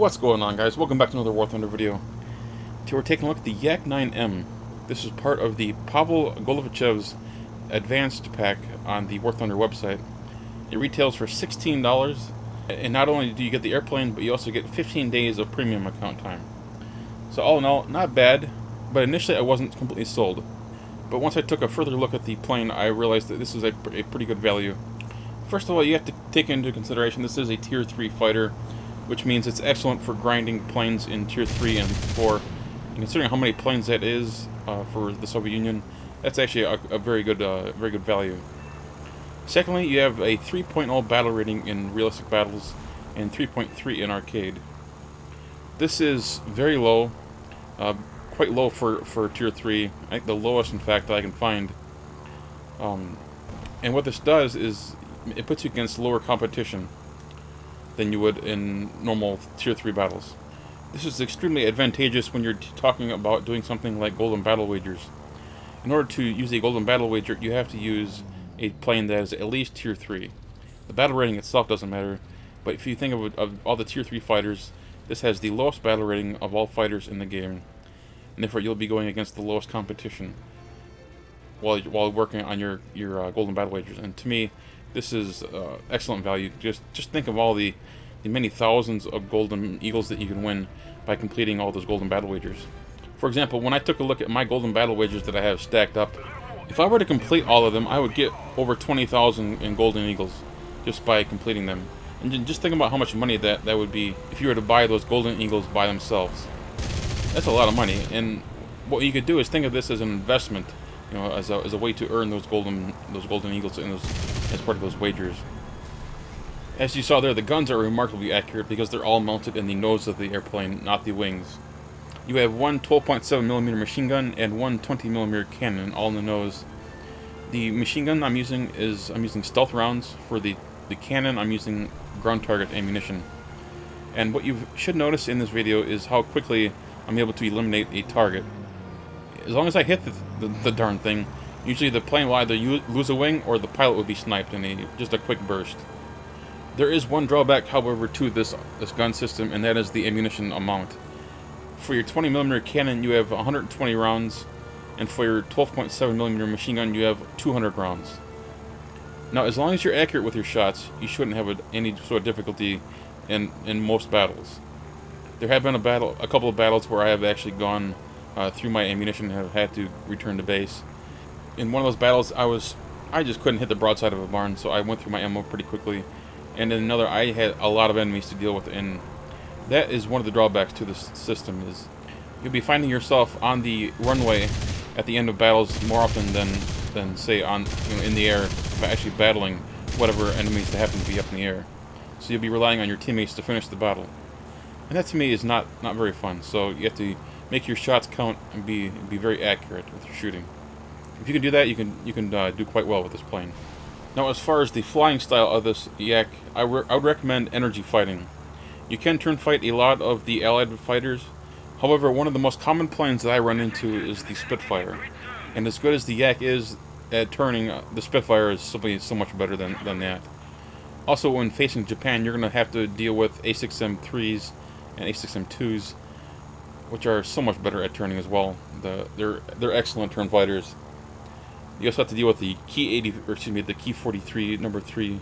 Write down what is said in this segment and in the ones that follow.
What's going on, guys? Welcome back to another War Thunder video. Today we're taking a look at the Yak-9M. This is part of the Pavel Golovachev's Advanced Pack on the War Thunder website. It retails for $16, and not only do you get the airplane, but you also get 15 days of premium account time. So all in all, not bad, but initially I wasn't completely sold. But once I took a further look at the plane, I realized that this is a pretty good value. First of all, you have to take into consideration this is a Tier 3 fighter, which means it's excellent for grinding planes in Tier 3 and 4. And considering how many planes that is for the Soviet Union, that's actually a very good value. Secondly, you have a 3.0 battle rating in realistic battles and 3.3 in arcade. This is very low, quite low for Tier 3. I think the lowest, in fact, that I can find. And what this does is it puts you against lower competition than you would in normal Tier 3 battles. This is extremely advantageous when you're talking about doing something like golden battle wagers. In order to use a golden battle wager, you have to use a plane that is at least Tier 3. The battle rating itself doesn't matter, but if you think of all the Tier 3 fighters, this has the lowest battle rating of all fighters in the game, and therefore you'll be going against the lowest competition while working on your golden battle wagers. And to me, this is excellent value. Just think of all the many thousands of golden eagles that you can win by completing all those golden battle wagers. For example, when I took a look at my golden battle wagers that I have stacked up, if I were to complete all of them, I would get over 20,000 in golden eagles just by completing them. And just think about how much money that would be if you were to buy those golden eagles by themselves. That's a lot of money. And what you could do is think of this as an investment, you know, as a way to earn those golden eagles as part of those wagers. As you saw there, the guns are remarkably accurate because they're all mounted in the nose of the airplane, not the wings. You have one 12.7mm machine gun and one 20mm cannon, all in the nose. The machine gun I'm using stealth rounds. For the cannon, I'm using ground target ammunition. And what you should notice in this video is how quickly I'm able to eliminate a target. As long as I hit the darn thing, usually the plane will either lose a wing or the pilot will be sniped in just a quick burst. There is one drawback, however, to this gun system, and that is the ammunition amount. For your 20mm cannon, you have 120 rounds, and for your 12.7mm machine gun, you have 200 rounds. Now, as long as you're accurate with your shots, you shouldn't have any sort of difficulty in most battles. There have been a couple of battles where I have actually gone through my ammunition and have had to return to base. In one of those battles, I just couldn't hit the broadside of a barn, so I went through my ammo pretty quickly. And in another, I had a lot of enemies to deal with, and that is one of the drawbacks to this system. Is you'll be finding yourself on the runway at the end of battles more often than say in the air, by actually battling whatever enemies that happen to be up in the air. So you'll be relying on your teammates to finish the battle, and that to me is not very fun. So you have to make your shots count and be very accurate with your shooting. If you can do that, you can do quite well with this plane. Now, as far as the flying style of this Yak, I would recommend energy fighting. You can turn fight a lot of the Allied fighters. However, one of the most common planes that I run into is the Spitfire. And as good as the Yak is at turning, the Spitfire is simply so much better than that. Also, when facing Japan, you're going to have to deal with A6M3s and A6M2s, which are so much better at turning as well. They're excellent turn fighters. You also have to deal with the the Key 43 number 3,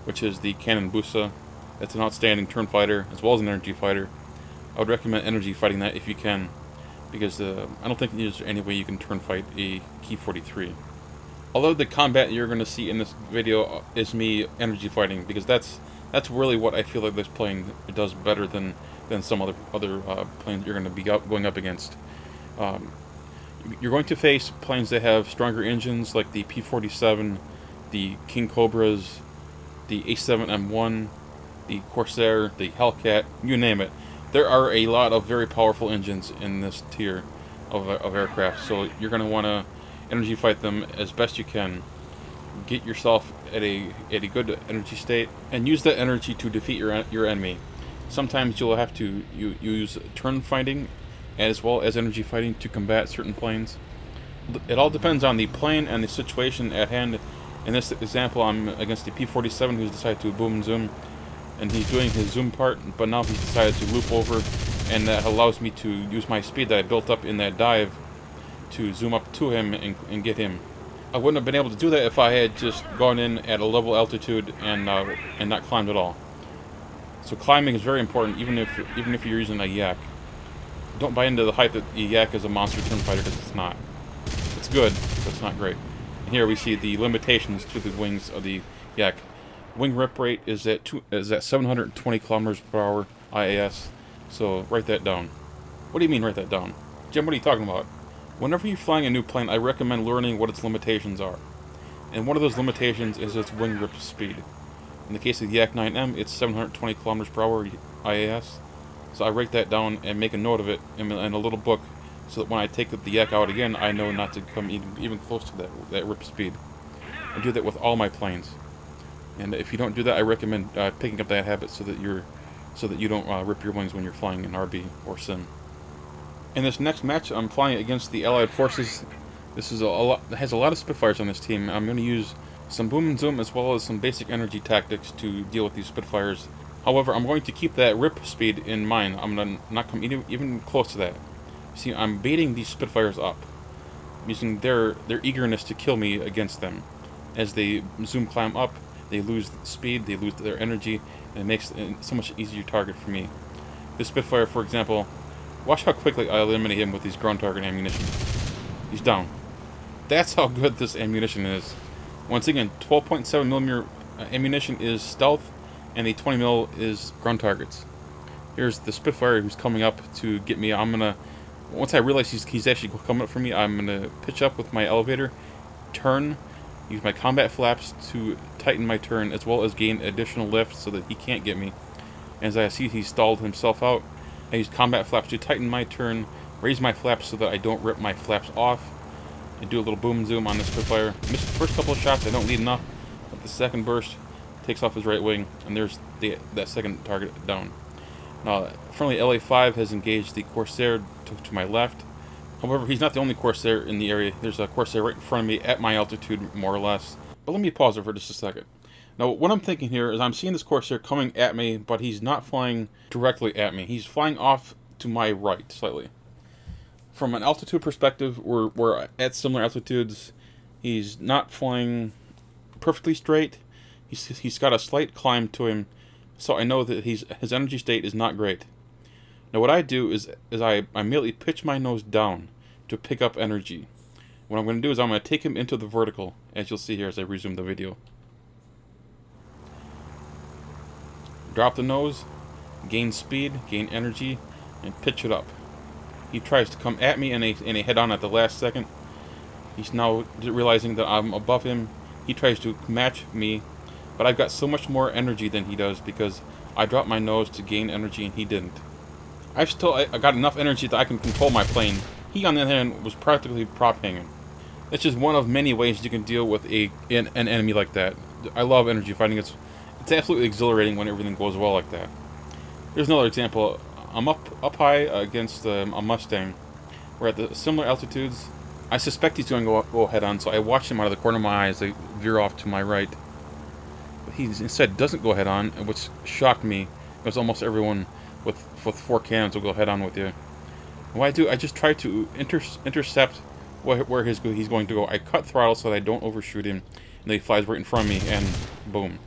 which is the Cannon Busa. That's an outstanding turn fighter as well as an energy fighter. I would recommend energy fighting that if you can, because I don't think there's any way you can turn fight a Key 43. Although the combat you're going to see in this video is me energy fighting, because that's really what I feel like this plane does better than some other planes you're going to be going up against. You're going to face planes that have stronger engines, like the P-47, the King Cobras, the A7M1, the CORSAIR, the Hellcat, you name it. There are a lot of very powerful engines in this tier of aircraft, so you're going to want to energy fight them as best you can. Get yourself at a good energy state, and use that energy to defeat your enemy. Sometimes you'll have to use turn fighting as well as energy fighting to combat certain planes. It all depends on the plane and the situation at hand. In this example, I'm against the P-47 who's decided to boom and zoom. and he's doing his zoom part, but now he's decided to loop over, and that allows me to use my speed that I built up in that dive to zoom up to him and get him. I wouldn't have been able to do that if I had just gone in at a level altitude and not climbed at all. So climbing is very important, even if you're using a Yak. Don't buy into the hype that the Yak is a monster turn fighter, because it's not. It's good, but it's not great. And here we see the limitations to the wings of the Yak. Wing rip rate is at 720 kilometers per hour IAS. So write that down. What do you mean write that down? Jim, what are you talking about? Whenever you're flying a new plane, I recommend learning what its limitations are. And one of those limitations is its wing rip speed. In the case of the Yak-9M, it's 720 kilometers per hour IAS. So I write that down and make a note of it in a little book, so that when I take the Yak out again, I know not to come even close to that rip speed. I do that with all my planes. And if you don't do that, I recommend picking up that habit so that you don't rip your wings when you're flying in RB or Sim. In this next match, I'm flying against the Allied forces. This is has a lot of Spitfires on this team. I'm going to use some boom and zoom as well as some basic energy tactics to deal with these Spitfires. However, I'm going to keep that rip speed in mind. I'm going to not come even close to that. See, I'm baiting these Spitfires up, using their eagerness to kill me against them. As they zoom climb up, they lose speed, they lose their energy, and it makes it so much easier target for me. This Spitfire, for example, watch how quickly I eliminate him with these ground target ammunition. He's down. That's how good this ammunition is. Once again, 12.7mm ammunition is stealth, and the 20mm is ground targets. Here's the Spitfire who's coming up to get me. Once I realize he's actually coming up for me, I'm gonna pitch up with my elevator, turn, use my combat flaps to tighten my turn, as well as gain additional lift so that he can't get me. As I see he stalled himself out, I use combat flaps to tighten my turn, raise my flaps so that I don't rip my flaps off, and do a little boom zoom on the Spitfire. Missed the first couple of shots, I don't need enough, but the second burst takes off his right wing, and there's that second target down. Now, friendly LA-5 has engaged the Corsair to my left. However, he's not the only Corsair in the area. There's a Corsair right in front of me at my altitude, more or less. But let me pause it for just a second. Now, what I'm thinking here is I'm seeing this Corsair coming at me, but he's not flying directly at me. He's flying off to my right, slightly. From an altitude perspective, we're at similar altitudes. He's not flying perfectly straight. He's got a slight climb to him, so I know that his energy state is not great. Now what I do is I immediately pitch my nose down to pick up energy. What I'm going to do is I'm going to take him into the vertical, as you'll see here as I resume the video. Drop the nose, gain speed, gain energy, and pitch it up. He tries to come at me in a head-on at the last second. He's now realizing that I'm above him. He tries to match me, but I've got so much more energy than he does because I dropped my nose to gain energy and he didn't. I got enough energy that I can control my plane. He, on the other hand, was practically prop hanging. It's just one of many ways you can deal with an enemy like that. I love energy fighting. It's absolutely exhilarating when everything goes well like that. Here's another example. I'm up high against a Mustang. We're at the similar altitudes. I suspect he's going to go head on, so I watch him out of the corner of my eye as I veer off to my right. But he instead doesn't go head on, which shocked me, because almost everyone with 4 cannons will go head on with you. And what I do, I just try to intercept where he's going to go. I cut throttle so that I don't overshoot him, and then he flies right in front of me, and boom.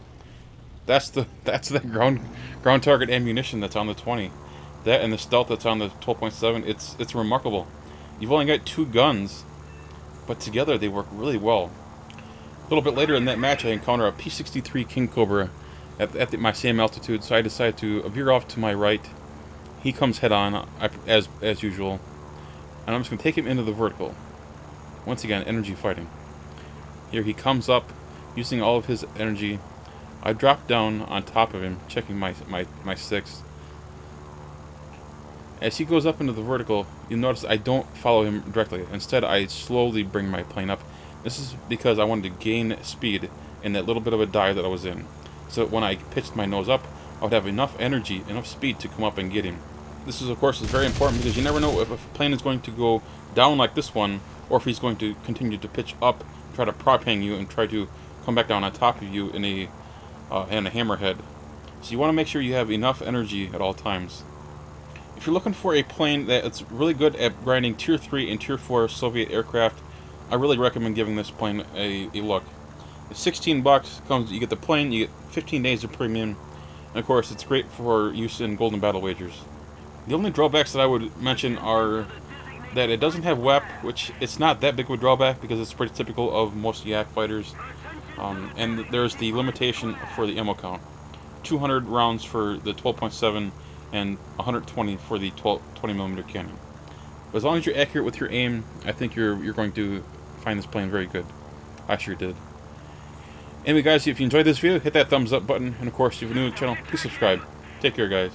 That's the ground target ammunition that's on the 20. That and the stealth that's on the 12.7. It's remarkable. You've only got 2 guns, but together they work really well. A little bit later in that match, I encounter a P-63 King Cobra at my same altitude, so I decide to veer off to my right. He comes head on, as usual, and I'm just going to take him into the vertical. Once again, energy fighting. Here he comes up, using all of his energy. I drop down on top of him, checking my 6. As he goes up into the vertical, you'll notice I don't follow him directly. Instead, I slowly bring my plane up. This is because I wanted to gain speed in that little bit of a dive that I was in. So when I pitched my nose up, I would have enough energy, enough speed to come up and get him. This is, of course, very important because you never know if a plane is going to go down like this one, or if he's going to continue to pitch up, try to prop hang you, and try to come back down on top of you in a hammerhead. So you want to make sure you have enough energy at all times. If you're looking for a plane that's really good at grinding Tier 3 and Tier 4 Soviet aircraft, I really recommend giving this plane a look. It's 16 bucks, you get the plane, you get 15 days of premium, and of course it's great for use in Golden Battle wagers. The only drawbacks that I would mention are that it doesn't have WEP, which it's not that big of a drawback because it's pretty typical of most Yak fighters. And there's the limitation for the ammo count. 200 rounds for the 12.7 and 120 for the 20mm cannon. But as long as you're accurate with your aim, I think you're going to find this plane very good. I sure did. Anyway guys, if you enjoyed this video, hit that thumbs up button, and of course if you're new to the channel, please subscribe. Take care guys.